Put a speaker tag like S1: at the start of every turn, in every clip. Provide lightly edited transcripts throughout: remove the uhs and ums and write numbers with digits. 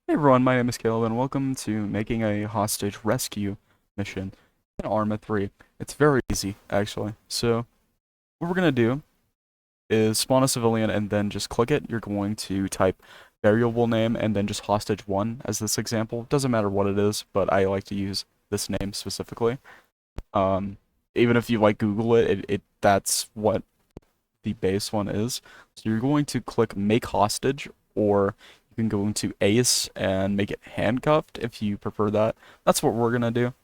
S1: Hey everyone, my name is Caleb and welcome to making a hostage rescue mission in ARMA 3. It's very easy, actually. So, what we're going to do is spawn a civilian and then just click it. You're going to type variable name and then just hostage 1 as this example. Doesn't matter what it is, but I like to use this name specifically. Um, Even if you like Google it, that's what the base one is. So you're going to click make hostage, or you can go into ACE and make it handcuffed if you prefer that. That's what we're gonna do.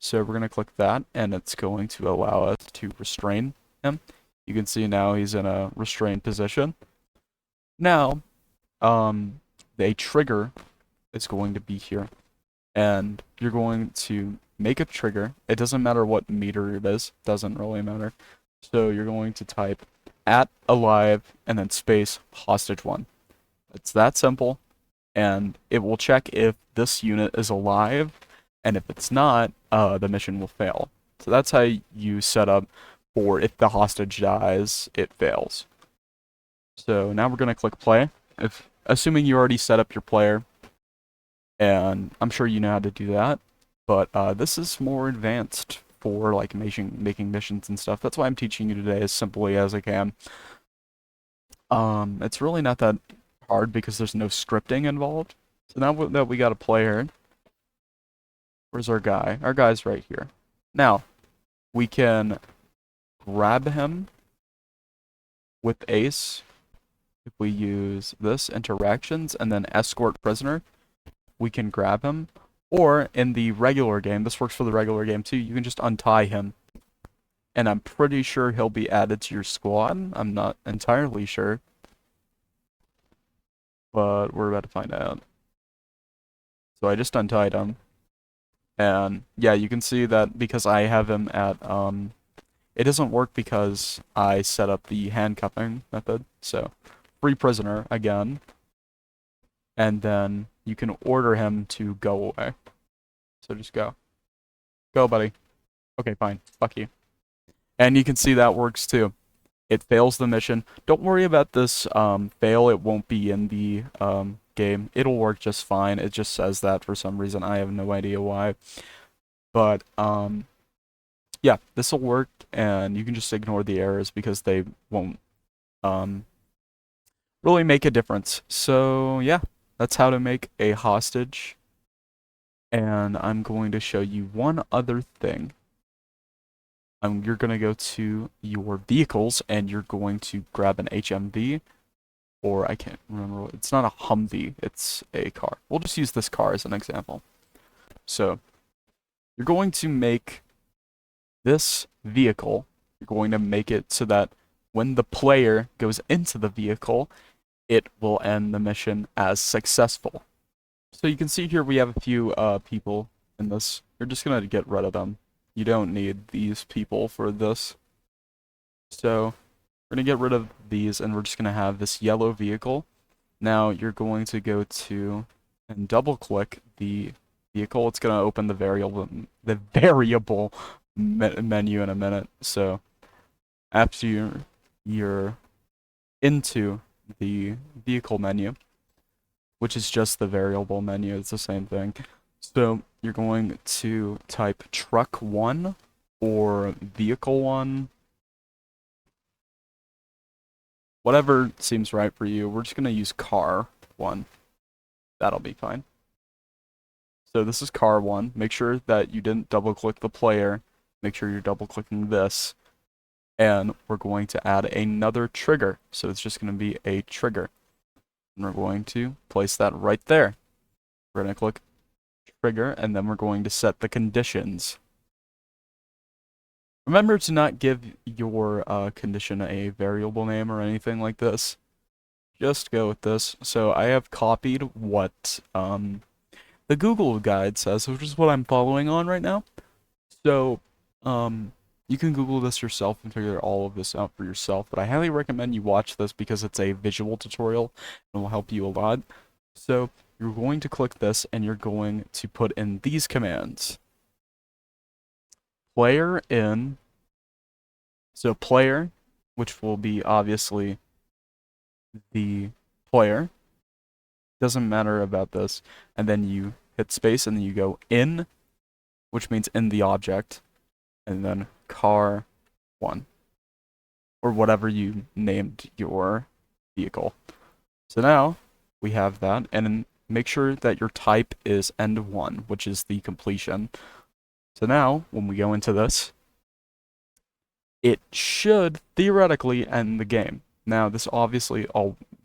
S1: So we're gonna click that, and it's going to allow us to restrain him. You can see now he's in a restrained position. Now, a trigger is going to be here, and you're going to make a trigger. It doesn't matter what meter it is, doesn't really matter. So you're going to type at alive and then space hostage one. It's that simple, and it will check if this unit is alive, and if it's not, the mission will fail. So that's how you set up for if the hostage dies, it fails. So now we're gonna click play. If assuming you already set up your player, and I'm sure you know how to do that, but this is more advanced for like making missions and stuff. That's why I'm teaching you today as simply as I can. It's really not that hard because there's no scripting involved. So now that we got a player, where's our guy? Our guy's right here. Now, we can grab him with Ace if we use this interactions and then escort prisoner. We can grab him. Or in the regular game, this works for the regular game too, you can just untie him. And I'm pretty sure he'll be added to your squad. I'm not entirely sure, but we're about to find out. So I just untied him. And yeah, you can see that because I have him at, it doesn't work because I set up the handcuffing method. So free prisoner again. And then you can order him to go away. So just go. Go, buddy. Okay, fine. Fuck you. And you can see that works too. It fails the mission. Don't worry about this fail. It won't be in the game. It'll work just fine. It just says that for some reason. I have no idea why. But yeah, this will work, and you can just ignore the errors because they won't um, really make a difference. So yeah, that's how to make a hostage. And I'm going to show you one other thing. You're going to go to your vehicles, and you're going to grab an HMV, or I can't remember. It's not a Humvee, it's a car. We'll just use this car as an example. So you're going to make this vehicle, you're going to make it so that when the player goes into the vehicle, it will end the mission as successful. So you can see here we have a few people in this. You're just going to get rid of them. You don't need these people for this. So we're going to get rid of these, and we're just going to have this yellow vehicle. Now you're going to go to and double click the vehicle. It's going to open the variable menu in a minute. So after you're into the vehicle menu, which is just the variable menu, it's the same thing. So you're going to type truck 1 or vehicle 1, whatever seems right for you. We're just going to use car 1. That'll be fine. So this is car 1. Make sure that you didn't double click the player. Make sure you're double clicking this. And we're going to add another trigger. So it's just going to be a trigger. And we're going to place that right there. We're going to click trigger, and then we're going to set the conditions. Remember to not give your condition a variable name or anything like this. Just go with this. So I have copied what the Google guide says, which is what I'm following on right now. So you can Google this yourself and figure all of this out for yourself, but I highly recommend you watch this because it's a visual tutorial and will help you a lot. So you're going to click this, and you're going to put in these commands. Player in, so player, which will be obviously the player, doesn't matter about this, and then you hit space and then you go in, which means in the object, and then car 1, or whatever you named your vehicle. So now we have that, and then make sure that your type is end 1, which is the completion. So now, when we go into this, it should theoretically end the game. Now, this obviously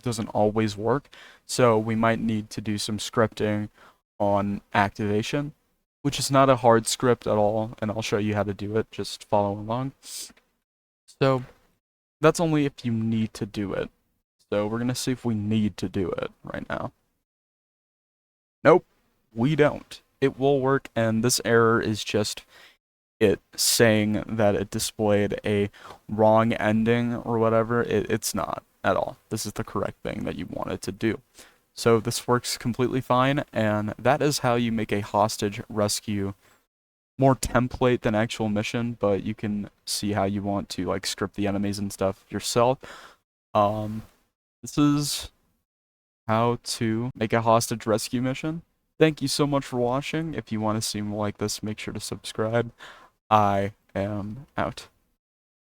S1: doesn't always work, so we might need to do some scripting on activation, which is not a hard script at all, and I'll show you how to do it. Just follow along. So that's only if you need to do it. So we're going to see if we need to do it right now. Nope, we don't. It will work, and this error is just it saying that it displayed a wrong ending or whatever. It's not at all. This is the correct thing that you wanted to do. So this works completely fine, and that is how you make a hostage rescue more template than actual mission, but you can see how you want to like script the enemies and stuff yourself. This is how to make a hostage rescue mission. Thank you so much for watching. If you want to see more like this, make sure to subscribe. I am out.